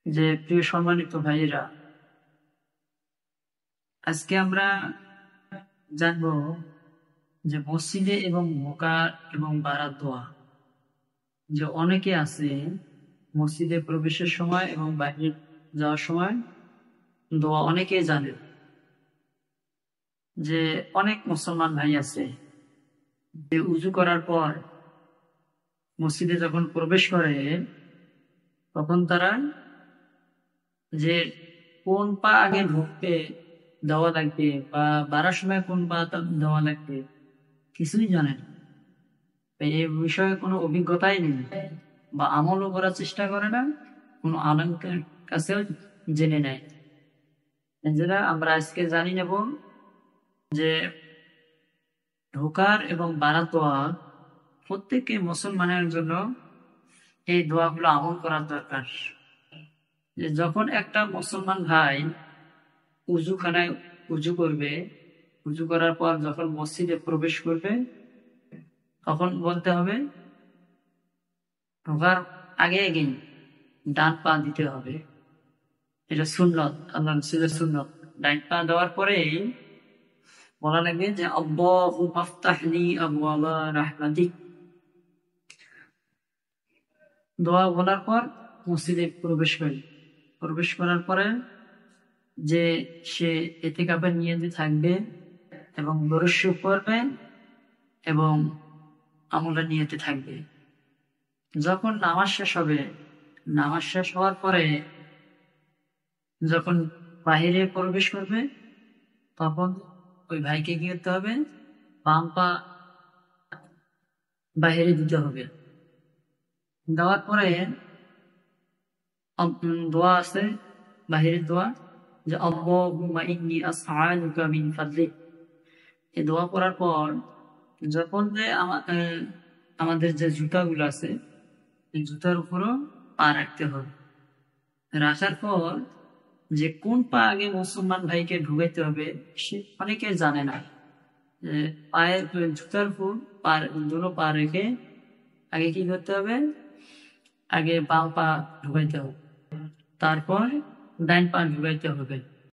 যে প্রিয় সম্মানিত ভাইয়েরা, আজকে আমরা জানবো যে মসজিদে এবং ঢোকা এবং বারাত দোয়া। যে অনেকে আছে মসজিদে প্রবেশের সময় এবং বাইরে যাওয়ার সময় দোয়া অনেকে জানে। যে অনেক মুসলমান ভাই আছে যে উজু করার পর মসজিদে যখন প্রবেশ করে তখন তারা যে কোন পা আগে ঢুকতে দেওয়া লাগবে বা বাড়ার সময় কোন পা দেওয়া লাগবে কিছুই জানে না। এই বিষয়ে কোনো অভিজ্ঞতাই নেই বা আমলও করার চেষ্টা করে না, কোনো আলেমের কাছেও জেনে নেয়। যেটা আমরা আজকে জানি নেব যে ঢোকার এবং বারাত দোয়া প্রত্যেককে মুসলমানের জন্য এই দোয়াগুলো আমল করার দরকার। যে যখন একটা মুসলমান ভাই উজুখানায় উজু করবে, উজু করার পর যখন মসজিদে প্রবেশ করবে তখন বলতে হবে ঢোকার আগে আগে ডান পা দিতে হবে। এটা সুন্নত, আল্লাহ রাসূলের সুন্নত। ডান পা দেওয়ার পরে বলা লাগবে যে আল্লাহুম্মা আফতাহলি আবওয়াবা রাহমাতিক। দোয়া বলার পর মসজিদে প্রবেশ করে, প্রবেশ করার পরে যে সে ইতিকাফের নিয়তে থাকবে এবং দরুদ শরীফ পড়বে এবং আমলের নিয়তে থাকবে। যখন নামাজ শেষ হবে, নামাজ শেষ হওয়ার পরে যখন বাহিরে প্রবেশ করবে তখন ওই ভাইকে কি করতে হবে, বাম পা বাহিরে দিতে হবে। দেওয়ার পরে দোয়া আছে, বাহিরের দোয়া, যে আল্লাহুম্মা ইন্নী আসআলুকা মিন ফাদলিক। এই দোয়া পড়ার পর যখন যে আমাদের যে জুতাগুলো আছে এই জুতার উপরও পা রাখতে হবে। রাখার পর যে কোন পা আগে মুসলমান ভাইকে ঢুকাইতে হবে সে অনেকে জানে না। পায়ের জুতার উপর দুটো পা রেখে আগে কি করতে হবে, আগে বাম পা ঢুকাইতে হবে, তারপর ডাইন পা ঢুকাইতে হবে।